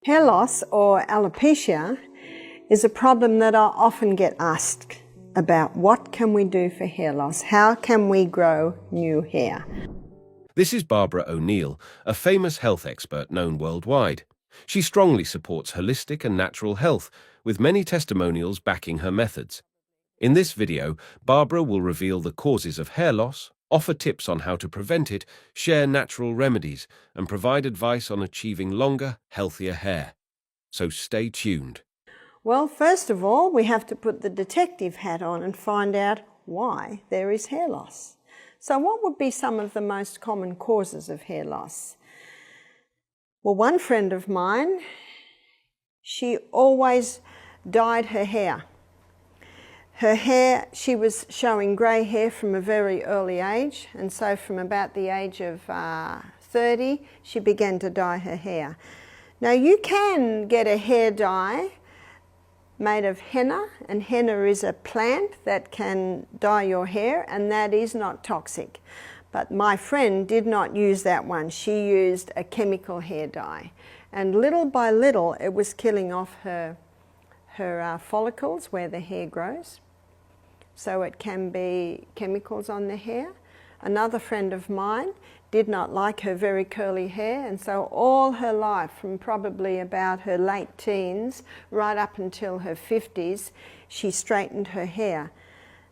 Hair loss, or alopecia, is a problem that I often get asked about. What can we do for hair loss? How can we grow new hair? This is Barbara O'Neill, a famous health expert known worldwide. She strongly supports holistic and natural health, with many testimonials backing her methods. In this video, Barbara will reveal the causes of hair loss, offer tips on how to prevent it, share natural remedies, and provide advice on achieving longer, healthier hair. So stay tuned. Well, first of all, we have to put the detective hat on and find out why there is hair loss. So what would be some of the most common causes of hair loss? Well, one friend of mine, she always dyed her hair. Her hair, she was showing grey hair from a very early age, and so from about the age of 30, she began to dye her hair. Now, you can get a hair dye made of henna, and henna is a plant that can dye your hair, and that is not toxic. But my friend did not use that one. She used a chemical hair dye, and little by little it was killing off her follicles where the hair grows. So it can be chemicals on the hair. Another friend of mine did not like her very curly hair, and so all her life, from probably about her late teens right up until her 50s, she straightened her hair.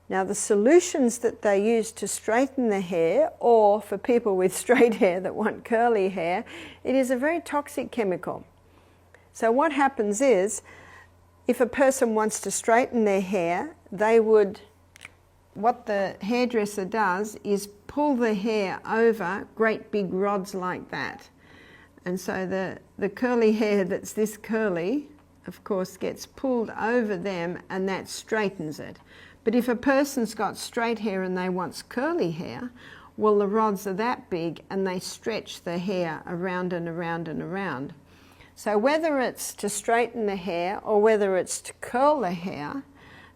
Now, the solutions that they use to straighten the hair, or for people with straight hair that want curly hair, it is a very toxic chemical. So what happens is, if a person wants to straighten their hair, what the hairdresser does is pull the hair over great big rods like that. And so the curly hair that's this curly, of course, gets pulled over them, and that straightens it. But if a person's got straight hair and they want curly hair, well, the rods are that big and they stretch the hair around and around and around. So whether it's to straighten the hair or whether it's to curl the hair,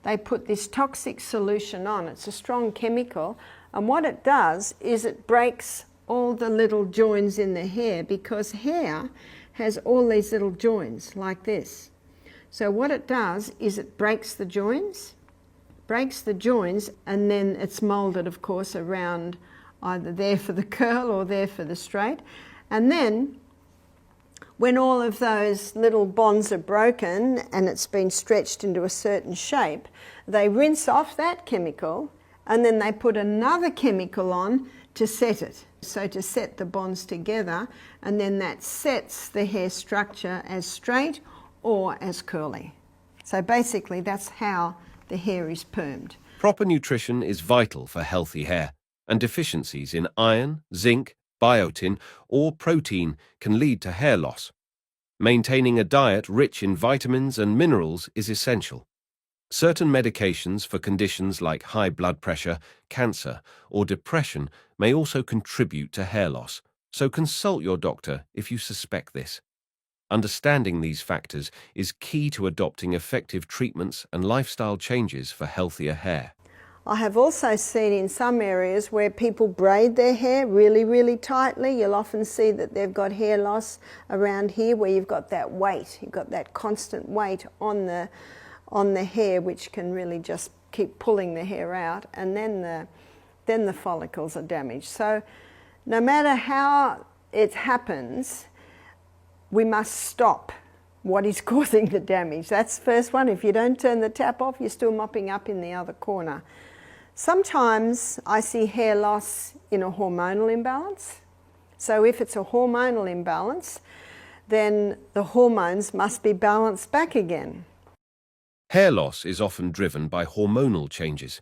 they put this toxic solution on. It's a strong chemical, and what it does is it breaks all the little joints in the hair, because hair has all these little joints like this. So what it does is it breaks the joints, and then it's molded, of course, around either there for the curl or there for the straight. And then when all of those little bonds are broken and it's been stretched into a certain shape, they rinse off that chemical, and then they put another chemical on to set it. So to set the bonds together, and then that sets the hair structure as straight or as curly. So basically that's how the hair is permed. Proper nutrition is vital for healthy hair, and deficiencies in iron, zinc, biotin, or protein can lead to hair loss. Maintaining a diet rich in vitamins and minerals is essential. Certain medications for conditions like high blood pressure, cancer, or depression may also contribute to hair loss, so consult your doctor if you suspect this. Understanding these factors is key to adopting effective treatments and lifestyle changes for healthier hair. I have also seen in some areas where people braid their hair really, really tightly. You'll often see that they've got hair loss around here, where you've got that weight, you've got that constant weight on the hair, which can really just keep pulling the hair out, and then the follicles are damaged. So no matter how it happens, we must stop what is causing the damage. That's the first one. If you don't turn the tap off, you're still mopping up in the other corner. Sometimes I see hair loss in a hormonal imbalance. So if it's a hormonal imbalance, then the hormones must be balanced back again. Hair loss is often driven by hormonal changes.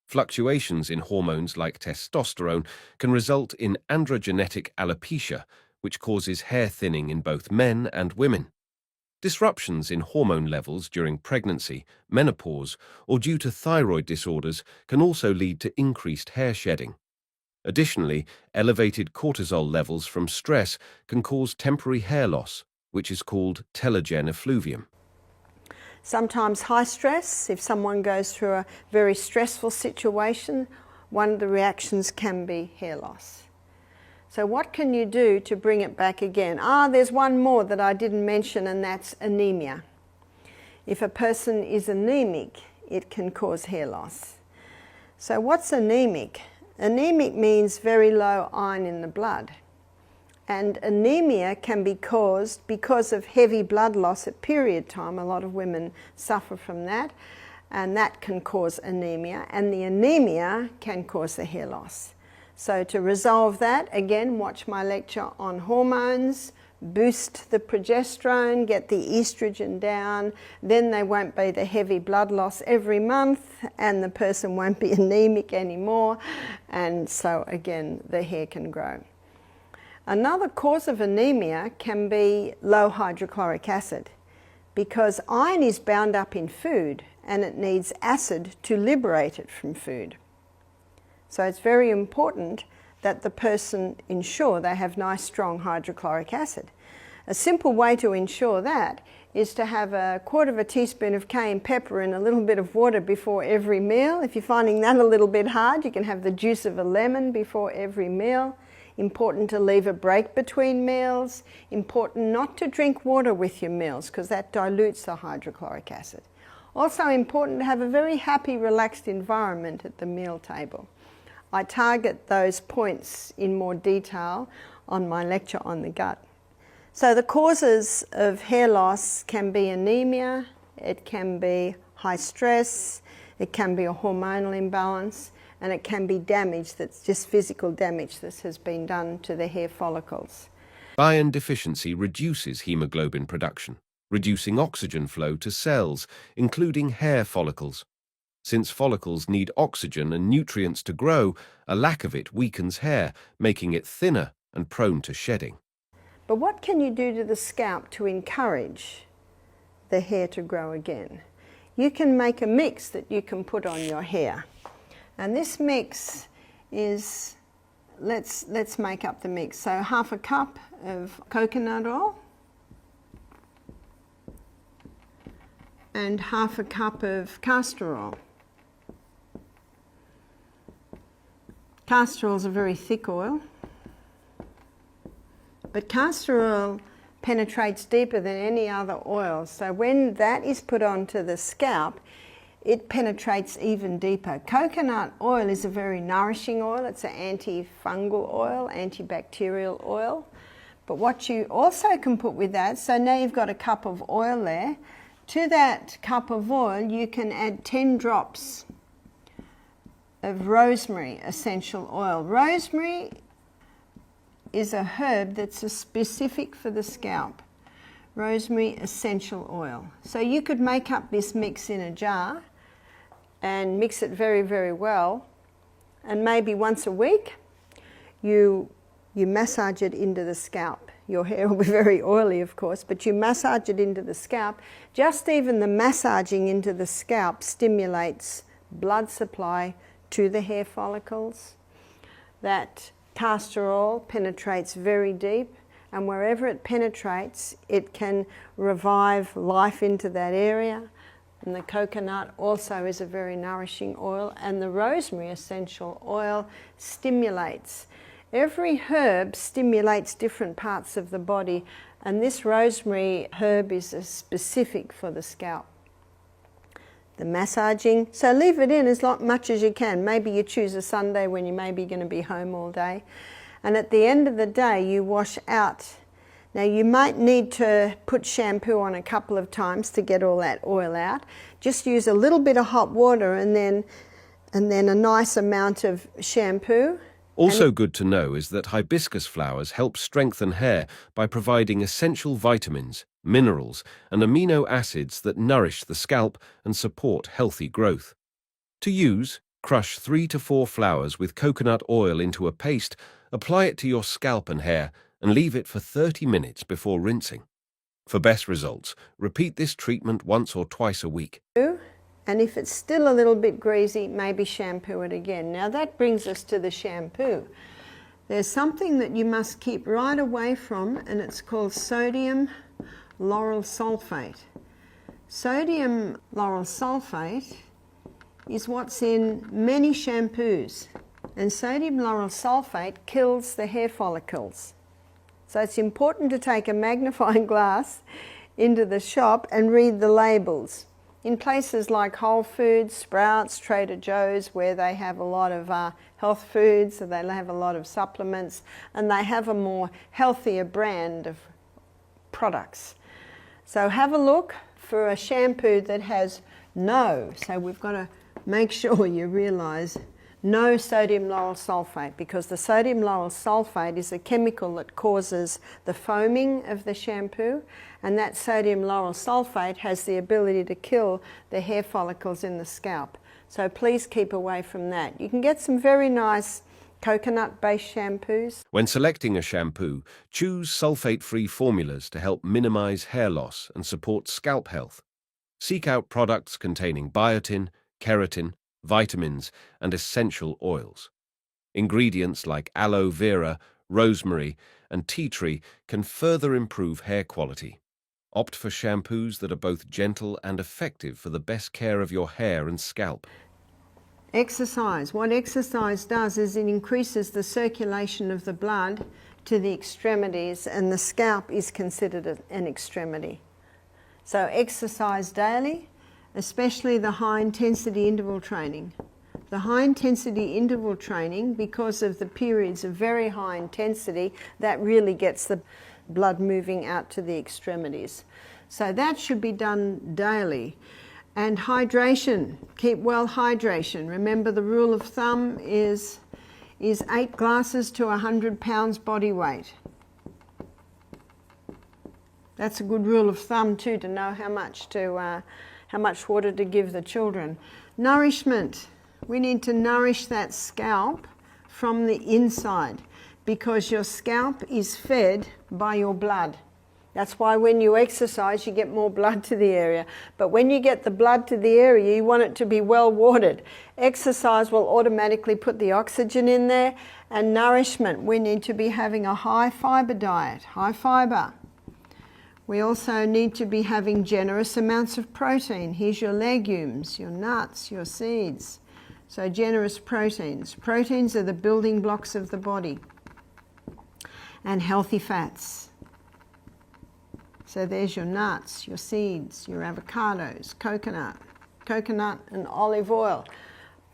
Fluctuations in hormones like testosterone can result in androgenetic alopecia, which causes hair thinning in both men and women. Disruptions in hormone levels during pregnancy, menopause, or due to thyroid disorders can also lead to increased hair shedding. Additionally, elevated cortisol levels from stress can cause temporary hair loss, which is called telogen effluvium. Sometimes high stress, if someone goes through a very stressful situation, one of the reactions can be hair loss. So what can you do to bring it back again? There's one more that I didn't mention, and that's anemia. If a person is anemic, it can cause hair loss. So what's anemic? Anemic means very low iron in the blood. And anemia can be caused because of heavy blood loss at period time. A lot of women suffer from that, and that can cause anemia, and the anemia can cause the hair loss. So to resolve that, again, watch my lecture on hormones, boost the progesterone, get the estrogen down, then there won't be the heavy blood loss every month, and the person won't be anemic anymore, and so again, the hair can grow. Another cause of anemia can be low hydrochloric acid, because iron is bound up in food and it needs acid to liberate it from food. So it's very important that the person ensure they have nice strong hydrochloric acid. A simple way to ensure that is to have a quarter of a teaspoon of cayenne pepper in a little bit of water before every meal. If you're finding that a little bit hard, you can have the juice of a lemon before every meal. Important to leave a break between meals. Important not to drink water with your meals because that dilutes the hydrochloric acid. Also important to have a very happy, relaxed environment at the meal table. I target those points in more detail on my lecture on the gut. So the causes of hair loss can be anemia, it can be high stress, it can be a hormonal imbalance, and it can be damage that's just physical damage that has been done to the hair follicles. Iron deficiency reduces hemoglobin production, reducing oxygen flow to cells, including hair follicles. Since follicles need oxygen and nutrients to grow, a lack of it weakens hair, making it thinner and prone to shedding. But what can you do to the scalp to encourage the hair to grow again? You can make a mix that you can put on your hair. And this mix is, let's make up the mix. So half a cup of coconut oil and half a cup of castor oil. Castor oil is a very thick oil, but castor oil penetrates deeper than any other oil. So when that is put onto the scalp, it penetrates even deeper. Coconut oil is a very nourishing oil. It's an antifungal oil, antibacterial oil. But what you also can put with that, so now you've got a cup of oil there. To that cup of oil, you can add 10 drops of rosemary essential oil. Rosemary is a herb that's specific for the scalp. Rosemary essential oil. So you could make up this mix in a jar and mix it very, very well, and maybe once a week you massage it into the scalp. Your hair will be very oily, of course, but you massage it into the scalp. Just even the massaging into the scalp stimulates blood supply to the hair follicles. That castor oil penetrates very deep, and wherever it penetrates, it can revive life into that area. And the coconut also is a very nourishing oil, and the rosemary essential oil stimulates. Every herb stimulates different parts of the body, and this rosemary herb is specific for the scalp. The massaging, so leave it in as much as you can. Maybe you choose a Sunday when you may be going to be home all day. And at the end of the day, you wash out. Now you might need to put shampoo on a couple of times to get all that oil out. Just use a little bit of hot water and then a nice amount of shampoo. Also good to know is that hibiscus flowers help strengthen hair by providing essential vitamins, minerals, and amino acids that nourish the scalp and support healthy growth. To use, crush 3 to 4 flowers with coconut oil into a paste, apply it to your scalp and hair, and leave it for 30 minutes before rinsing. For best results, repeat this treatment once or twice a week. And if it's still a little bit greasy, maybe shampoo it again. Now that brings us to the shampoo. There's something that you must keep right away from, and it's called sodium lauryl sulfate. Sodium lauryl sulfate is what's in many shampoos. And sodium lauryl sulfate kills the hair follicles. So it's important to take a magnifying glass into the shop and read the labels. In places like Whole Foods, Sprouts, Trader Joe's, where they have a lot of health foods, so they have a lot of supplements, and they have a more healthier brand of products. So have a look for a shampoo that has no, so we've got to make sure you realise no sodium lauryl sulfate, because the sodium lauryl sulfate is a chemical that causes the foaming of the shampoo, and that sodium lauryl sulfate has the ability to kill the hair follicles in the scalp. So please keep away from that. You can get some very nice coconut-based shampoos. When selecting a shampoo, choose sulfate-free formulas to help minimize hair loss and support scalp health. Seek out products containing biotin, keratin, vitamins, and essential oils. Ingredients like aloe vera, rosemary, and tea tree can further improve hair quality. Opt for shampoos that are both gentle and effective for the best care of your hair and scalp. Exercise. What exercise does is it increases the circulation of the blood to the extremities, and the scalp is considered an extremity. So exercise daily, especially the high-intensity interval training. The high-intensity interval training, because of the periods of very high intensity, that really gets the blood moving out to the extremities. So that should be done daily. And hydration. Keep well hydration. Remember, the rule of thumb is 8 glasses to 100 pounds body weight. That's a good rule of thumb too, to know how much water to give the children. Nourishment. We need to nourish that scalp from the inside, because your scalp is fed by your blood. That's why when you exercise, you get more blood to the area. But when you get the blood to the area, you want it to be well watered. Exercise will automatically put the oxygen in there. And nourishment, we need to be having a high fibre diet, high fibre. We also need to be having generous amounts of protein. Here's your legumes, your nuts, your seeds. So generous proteins. Proteins are the building blocks of the body. And healthy fats. So there's your nuts, your seeds, your avocados, coconut and olive oil.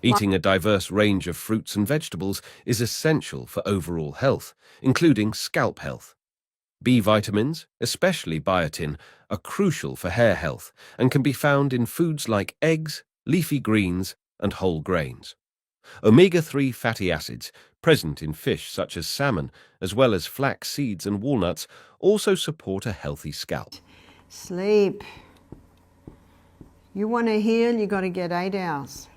Eating a diverse range of fruits and vegetables is essential for overall health, including scalp health. B vitamins, especially biotin, are crucial for hair health and can be found in foods like eggs, leafy greens, and whole grains. Omega-3 fatty acids, present in fish such as salmon, as well as flax seeds and walnuts, also support a healthy scalp. Sleep. You want to heal, you've got to get 8 hours.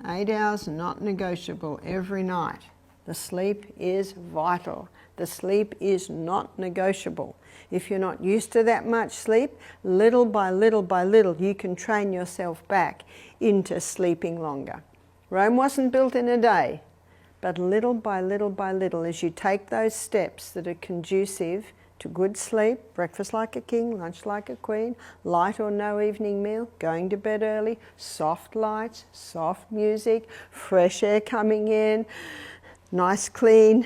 8 hours, not negotiable, every night. The sleep is vital. The sleep is not negotiable. If you're not used to that much sleep, little by little by little, you can train yourself back into sleeping longer. Rome wasn't built in a day, but little by little by little, as you take those steps that are conducive to good sleep, breakfast like a king, lunch like a queen, light or no evening meal, going to bed early, soft lights, soft music, fresh air coming in, nice clean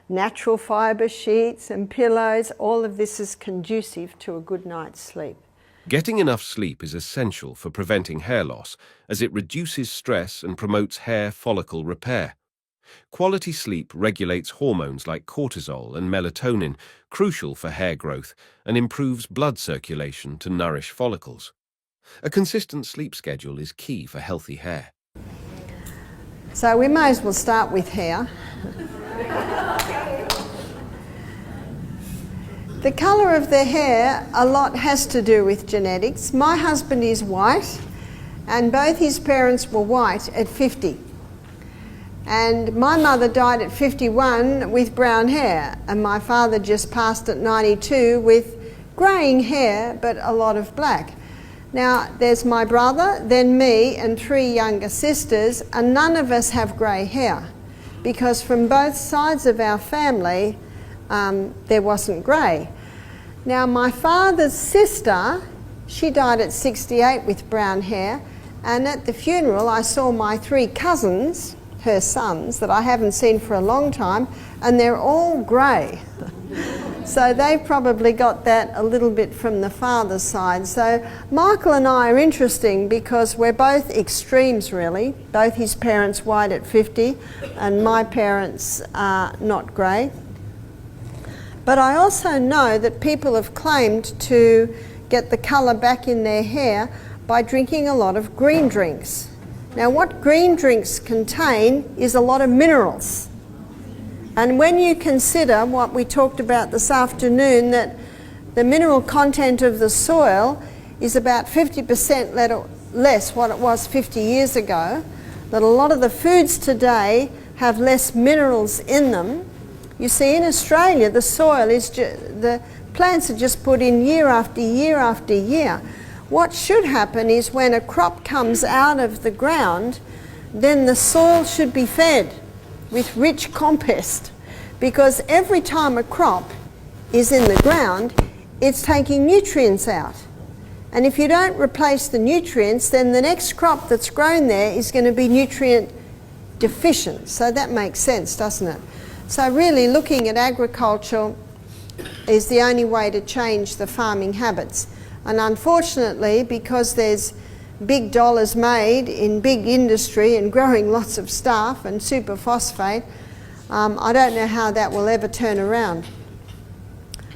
natural fibre sheets and pillows, all of this is conducive to a good night's sleep. Getting enough sleep is essential for preventing hair loss, as it reduces stress and promotes hair follicle repair. Quality sleep regulates hormones like cortisol and melatonin, crucial for hair growth, and improves blood circulation to nourish follicles. A consistent sleep schedule is key for healthy hair. So we may as well start with hair. The colour of the hair, a lot has to do with genetics. My husband is white, and both his parents were white at 50. And my mother died at 51 with brown hair, and my father just passed at 92 with greying hair, but a lot of black. Now, there's my brother, then me, and 3 younger sisters, and none of us have grey hair, because from both sides of our family, there wasn't grey. Now, my father's sister, she died at 68 with brown hair, and at the funeral I saw my 3 cousins her sons that I haven't seen for a long time, and they're all grey. So they've probably got that a little bit from the father's side. So Michael and I are interesting because we're both extremes really. Both his parents white at 50 and my parents are not grey. But I also know that people have claimed to get the colour back in their hair by drinking a lot of green drinks. Now what green drinks contain is a lot of minerals. And when you consider what we talked about this afternoon, that the mineral content of the soil is about 50% less what it was 50 years ago, that a lot of the foods today have less minerals in them. You see, in Australia, the soil is the plants are just put in year after year after year. What should happen is when a crop comes out of the ground, then the soil should be fed with rich compost, because every time a crop is in the ground, it's taking nutrients out. And if you don't replace the nutrients, then the next crop that's grown there is going to be nutrient deficient. So that makes sense, doesn't it? So really looking at agriculture is the only way to change the farming habits. And unfortunately, because there's big dollars made in big industry and growing lots of stuff and superphosphate, I don't know how that will ever turn around.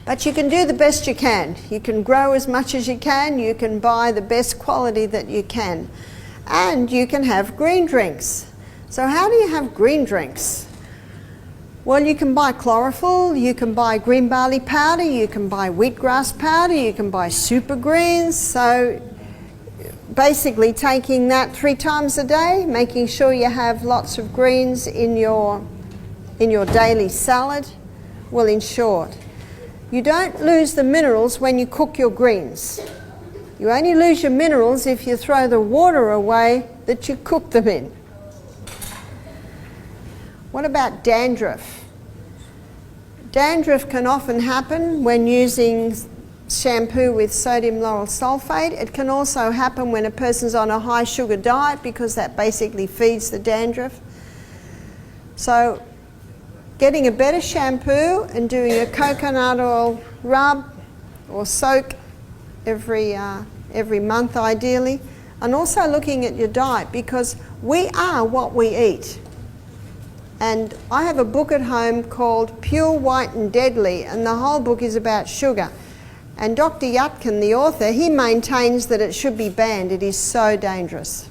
But you can do the best you can. You can grow as much as you can, you can buy the best quality that you can, and you can have green drinks. So how do you have green drinks? Well, you can buy chlorophyll, you can buy green barley powder, you can buy wheatgrass powder, you can buy super greens. So basically taking that 3 times a day, making sure you have lots of greens in your daily salad will ensure it. You don't lose the minerals when you cook your greens. You only lose your minerals if you throw the water away that you cook them in. What about dandruff? Dandruff can often happen when using shampoo with sodium lauryl sulfate. It can also happen when a person's on a high sugar diet, because that basically feeds the dandruff. So getting a better shampoo and doing a coconut oil rub or soak every month ideally, and also looking at your diet, because we are what we eat. And I have a book at home called Pure, White and Deadly, and the whole book is about sugar. And Dr. Yudkin, the author, he maintains that it should be banned. It is so dangerous.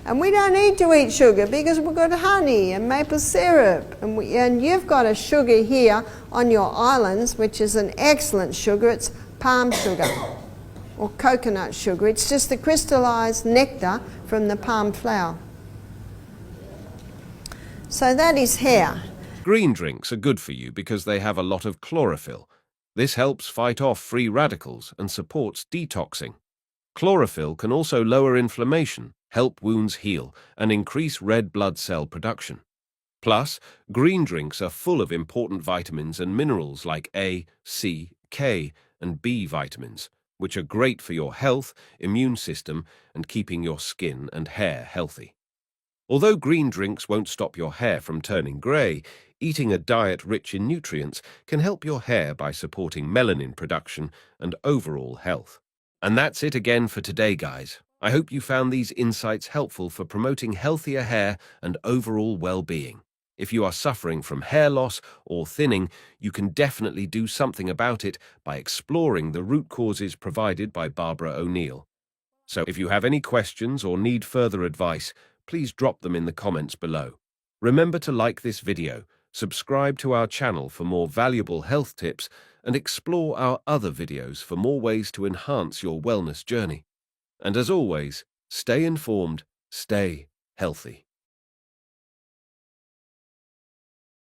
And we don't need to eat sugar because we've got honey and maple syrup. And you've got a sugar here on your islands, which is an excellent sugar. It's palm sugar or coconut sugar. It's just the crystallized nectar from the palm flower. So that is hair. Green drinks are good for you because they have a lot of chlorophyll. This helps fight off free radicals and supports detoxing. Chlorophyll can also lower inflammation, help wounds heal, and increase red blood cell production. Plus, green drinks are full of important vitamins and minerals like A, C, K, and B vitamins, which are great for your health, immune system, and keeping your skin and hair healthy. Although green drinks won't stop your hair from turning grey, eating a diet rich in nutrients can help your hair by supporting melanin production and overall health. And that's it again for today, guys. I hope you found these insights helpful for promoting healthier hair and overall well-being. If you are suffering from hair loss or thinning, you can definitely do something about it by exploring the root causes provided by Barbara O'Neill. So if you have any questions or need further advice, please drop them in the comments below. Remember to like this video, subscribe to our channel for more valuable health tips, and explore our other videos for more ways to enhance your wellness journey. And as always, stay informed, stay healthy.